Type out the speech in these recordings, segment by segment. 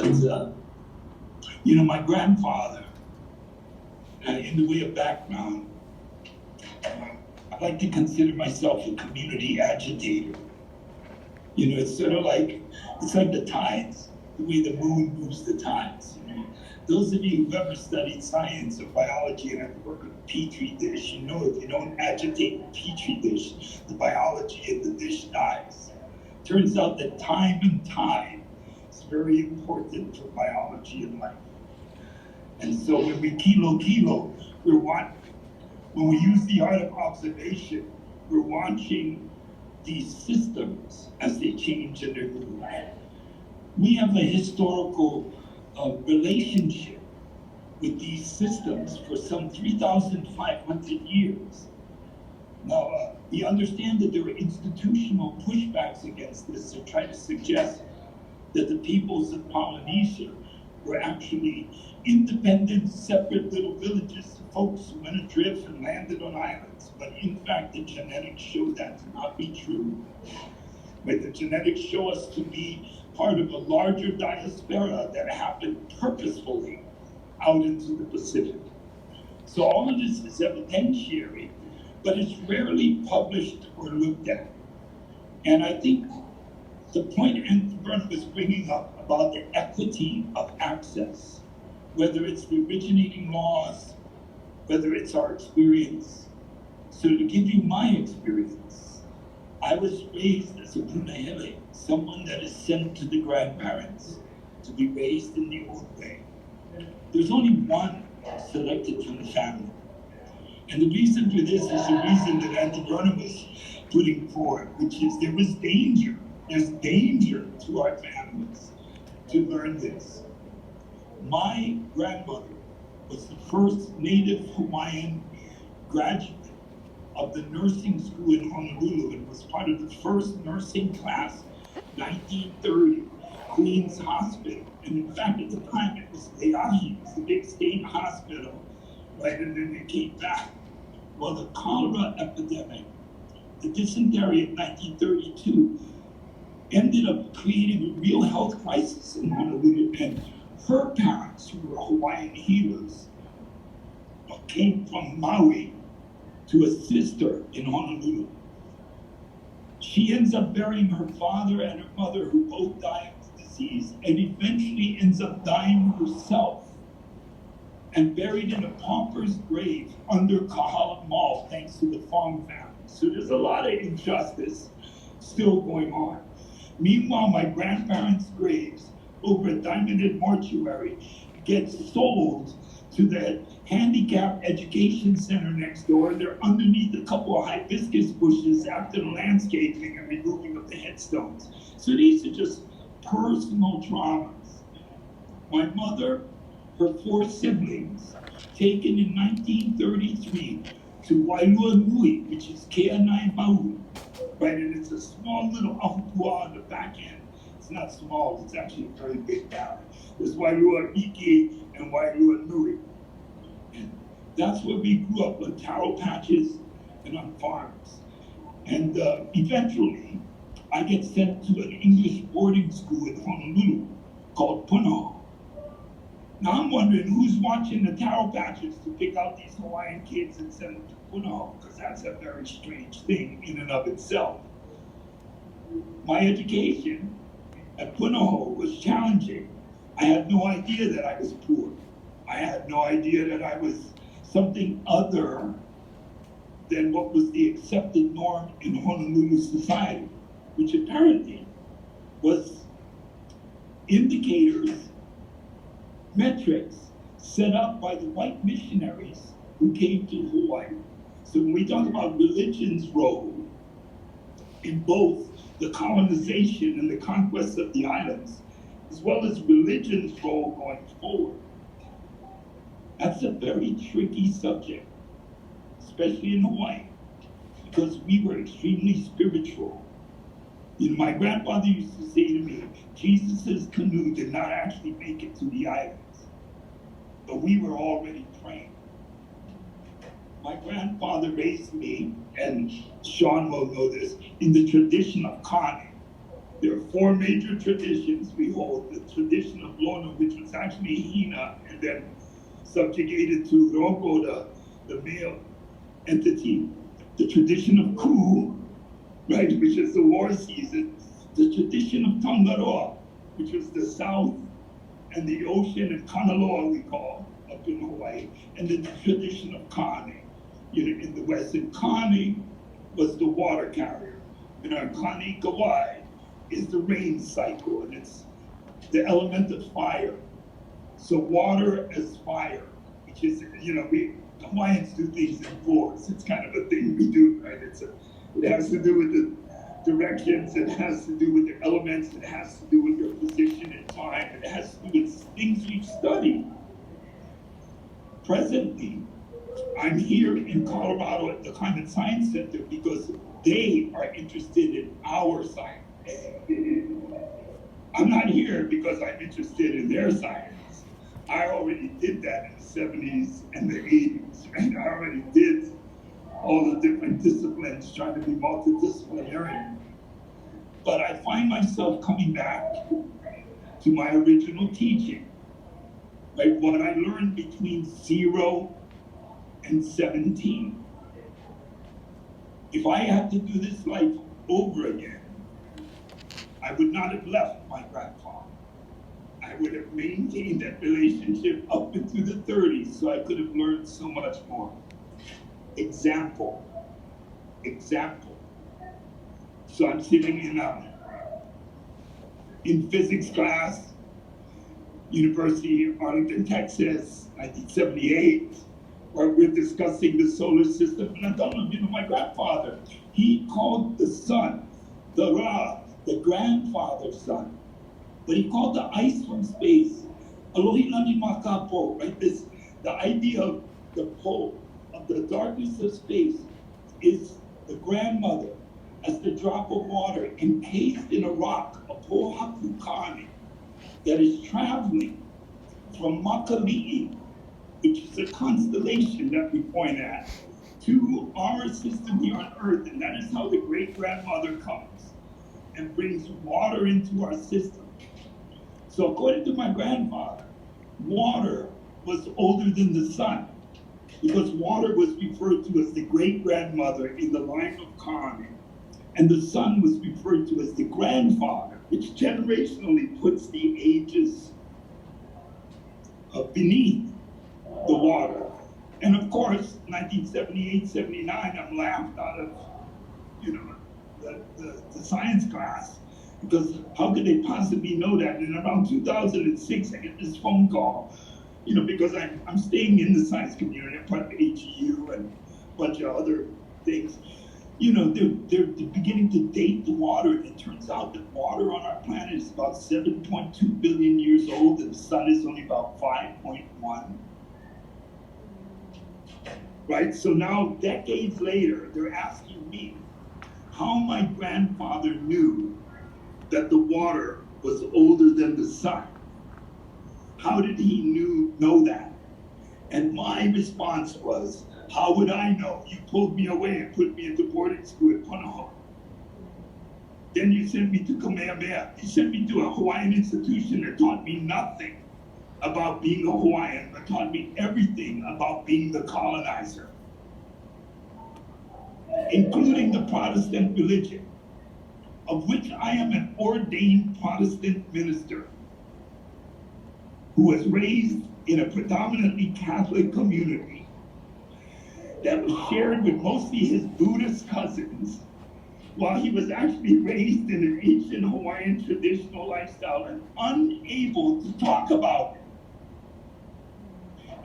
But, my grandfather, in the way of background, I like to consider myself a community agitator. It's sort of like, it's like the tides, the way the moon moves the tides. Those of you who've ever studied science or biology and have worked with a petri dish, if you don't agitate the petri dish, the biology in the dish dies. Turns out that time and tide is very important for biology and life. And so when we kilo, when we use the art of observation, we're watching these systems as they change and they move. We have a historical relationship with these systems for some 3,500 years. Now, we understand that there are institutional pushbacks against this to try to suggest that the peoples of Polynesia were actually independent, separate little villages, folks who went adrift and landed on islands. But in fact, the genetics show that to not be true. But the genetics show us to be part of a larger diaspora that happened purposefully out into the Pacific. So all of this is evidentiary, but it's rarely published or looked at. And I think the point Vernon was bringing up about the equity of access, whether it's the originating laws, whether it's our experience. So to give you my experience, I was raised as a punahele, someone that is sent to the grandparents to be raised in the old way. There's only one selected from the family. And the reason for this is the reason that Auntie Vernon was putting forward, which is there was danger. There's danger to our families to learn this. My grandmother was the first native Hawaiian graduate of the nursing school in Honolulu and was part of the first nursing class, 1930, Queens Hospital. And in fact, at the time, it was Leahi, it was the big state hospital, right? And then they came back. Well, the cholera epidemic, the dysentery of 1932, ended up creating a real health crisis in Honolulu. And her parents, who were Hawaiian healers, came from Maui to assist her in Honolulu. She ends up burying her father and her mother, who both died of the disease, and eventually ends up dying herself and buried in a pauper's grave under Kahala Mall, thanks to the Fong family. So there's a lot of injustice still going on. Meanwhile, my grandparents' graves over at Diamond Head Mortuary get sold to the handicap education center next door. They're underneath a couple of hibiscus bushes after the landscaping and removing of the headstones. So these are just personal traumas. My mother, her 4 siblings, taken in 1933 to Wailua Nui, which is Keanai Maui, right? And it's a small little ahupua on the back end. It's not small, it's actually a very big town. There's Wailua Iki and Wailua Nui. And that's where we grew up, on taro patches and on farms. And eventually, I get sent to an English boarding school in Honolulu called Punahou. Now I'm wondering who's watching the taro patches to pick out these Hawaiian kids and send them to Punahou, because that's a very strange thing in and of itself. My education at Punahou was challenging. I had no idea that I was poor. I had no idea that I was something other than what was the accepted norm in Honolulu society, which apparently was indicators, metrics set up by the white missionaries who came to Hawaii. So when we talk about religion's role in both the colonization and the conquest of the islands, as well as religion's role going forward, that's a very tricky subject, especially in Hawaii, because we were extremely spiritual. My grandfather used to say to me, Jesus' canoe did not actually make it to the islands, but we were already praying. My grandfather raised me, and Sean will know this, in the tradition of Kane, There are four major traditions we hold. The tradition of Lono, which was actually Hina, and then subjugated to Roko, the male entity. The tradition of Ku, right, which is the war season. The tradition of Tangaroa, which was the south and the ocean, and Kanaloa we call up in Hawaii, and then the tradition of Kane, in the west. And Kane was the water carrier. And our Kane Kawai is the rain cycle, and it's the element of fire. So water as fire, which is, we Hawaiians do things in fours. It's kind of a thing we do, right? It has to do with the directions, it has to do with the elements, it has to do with your position in time, it has to do with things you've studied. Presently, I'm here in Colorado at the Climate Science Center because they are interested in our science. I'm not here because I'm interested in their science. I already did that in the 70s and the 80s, right? I already did all the different disciplines, trying to be multidisciplinary. But I find myself coming back to my original teaching, right? What I learned between 0 and 17. If I had to do this life over again, I would not have left my grandfather. I would have maintained that relationship up into the 30s, so I could have learned so much more. Example. So I'm sitting in physics class, University of Arlington, Texas, 1978, where we're discussing the solar system. And I told him, my grandfather, he called the sun, the Ra, the grandfather's son. But he called the ice from space, Alohi Makapo, right? The idea of the pole, of the darkness of space, is the grandmother as the drop of water encased in a rock, a pohaku kane, that is traveling from Makali'i, which is a constellation that we point at, to our system here on Earth. And that is how the great-grandmother comes and brings water into our system. So according to my grandfather, water was older than the sun, because water was referred to as the great-grandmother in the line of Kane, and the sun was referred to as the grandfather, which generationally puts the ages beneath the water. And of course, 1978, 79, I'm laughed out of, the science class, because how could they possibly know that? And around 2006, I get this phone call, because I'm staying in the science community, I'm part of AGU and a bunch of other things. They're beginning to date the water, and it turns out that water on our planet is about 7.2 billion years old, and the sun is only about 5.1. Right? So now, decades later, they're asking me how my grandfather knew that the water was older than the sun. How did he know that? And my response was, how would I know? You pulled me away and put me into boarding school at Punahou. Then you sent me to Kamehameha. You sent me to a Hawaiian institution that taught me nothing about being a Hawaiian, but taught me everything about being the colonizer, including the Protestant religion, of which I am an ordained Protestant minister who was raised in a predominantly Catholic community that was shared with mostly his Buddhist cousins, while he was actually raised in an ancient Hawaiian traditional lifestyle and unable to talk about it.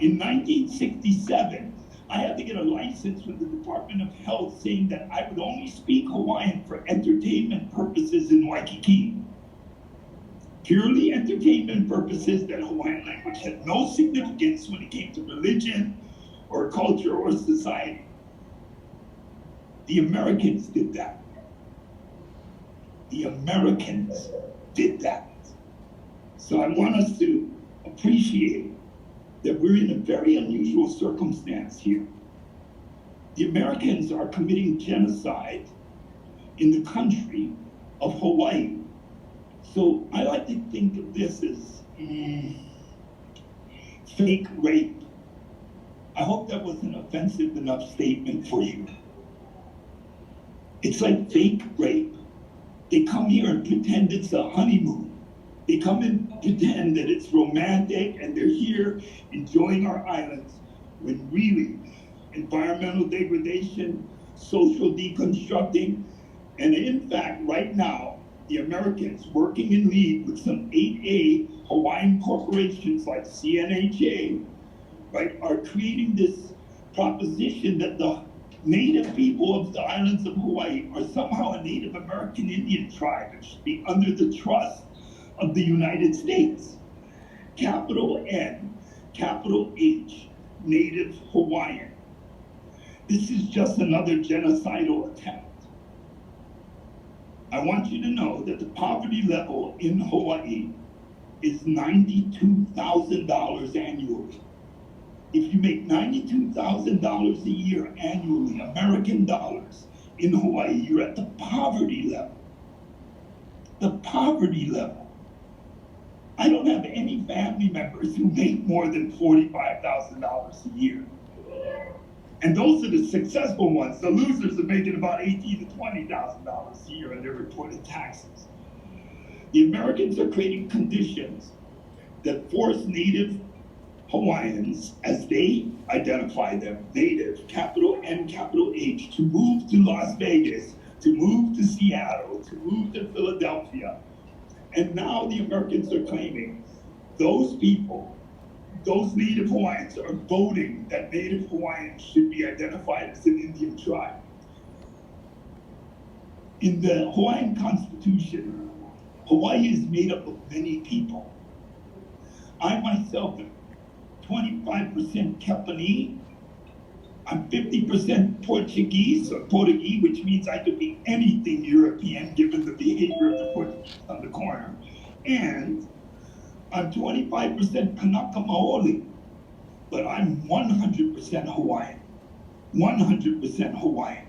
In 1967, I had to get a license from the Department of Health saying that I would only speak Hawaiian for entertainment purposes in Waikiki. Purely entertainment purposes, that Hawaiian language had no significance when it came to religion or culture or society. The Americans did that. The Americans did that. So I want us to appreciate that we're in a very unusual circumstance here. The Americans are committing genocide in the country of Hawaii, So I like to think of this as fake rape. I hope that was an offensive enough statement for you. It's like fake rape. They come here and pretend it's a honeymoon. They come and pretend that it's romantic and they're here enjoying our islands when really environmental degradation, social deconstructing, and in fact, right now, the Americans working in league with some 8A Hawaiian corporations like CNHA, right, are creating this proposition that the Native people of the islands of Hawaii are somehow a Native American Indian tribe and should be under the trust of the United States. Capital N, capital H, Native Hawaiian. This is just another genocidal attempt. I want you to know that the poverty level in Hawaii is $92,000 annually. If you make $92,000 a year annually, American dollars, in Hawaii, you're at the poverty level. The poverty level. I don't have any family members who make more than $45,000 a year. And those are the successful ones. The losers are making about $18,000 to $20,000 a year in their reported taxes. The Americans are creating conditions that force Native Hawaiians, as they identify them, Native, capital N, capital H, to move to Las Vegas, to move to Seattle, to move to Philadelphia. And now the Americans are claiming those people, those Native Hawaiians, are voting that Native Hawaiians should be identified as an Indian tribe. In the Hawaiian Constitution, Hawaii is made up of many people. I myself am 25% Kepanese. I'm 50% Portuguese, which means I could be anything European given the behavior of the Portuguese on the corner. And I'm 25% Kanaka Maoli, but I'm 100% Hawaiian. 100% Hawaiian.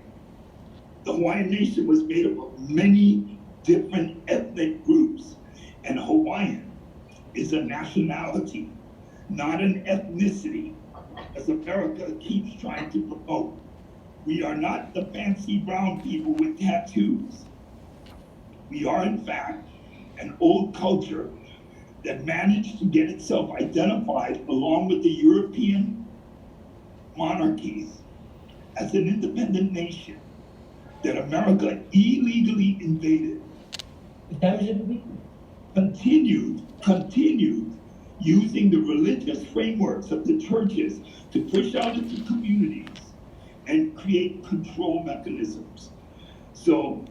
The Hawaiian nation was made up of many different ethnic groups, and Hawaiian is a nationality, not an ethnicity, as America keeps trying to promote. We are not the fancy brown people with tattoos. We are, in fact, an old culture that managed to get itself identified along with the European monarchies as an independent nation that America illegally invaded. Continued using the religious frameworks of the churches to push out into communities and create control mechanisms. So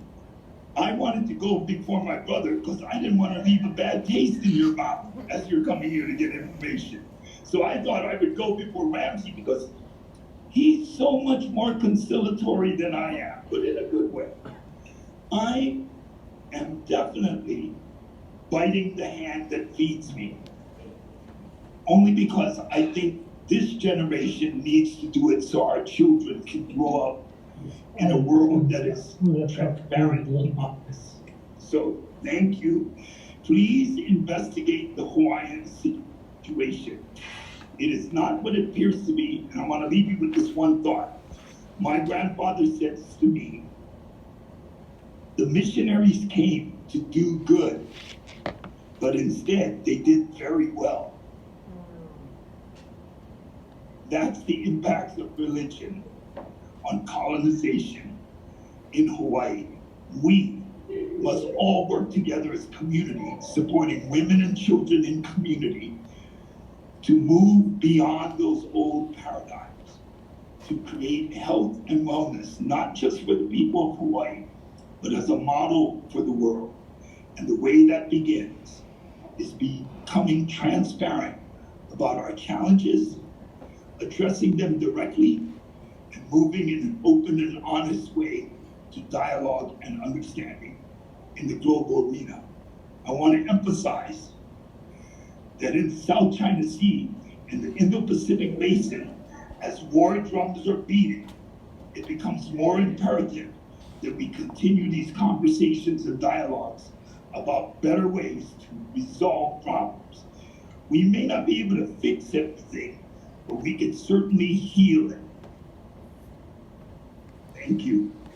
I wanted to go before my brother because I didn't want to leave a bad taste in your mouth as you're coming here to get information. So I thought I would go before Ramsey because he's so much more conciliatory than I am, but in a good way. I am definitely biting the hand that feeds me, only because I think this generation needs to do it so our children can grow up in a world that is transparent and honest. So thank you. Please investigate the Hawaiian situation. It is not what it appears to be, and I want to leave you with this one thought. My grandfather said to me, the missionaries came to do good, but instead they did very well. That's the impacts of religion on colonization in Hawaii. We must all work together as communities, supporting women and children in community to move beyond those old paradigms, to create health and wellness, not just for the people of Hawaii, but as a model for the world. And the way that begins is becoming transparent about our challenges, addressing them directly, and moving in an open and honest way to dialogue and understanding in the global arena. I want to emphasize that in the South China Sea, in the Indo-Pacific Basin, as war drums are beating, it becomes more imperative that we continue these conversations and dialogues about better ways to resolve problems. We may not be able to fix everything, but we can certainly heal it. Thank you.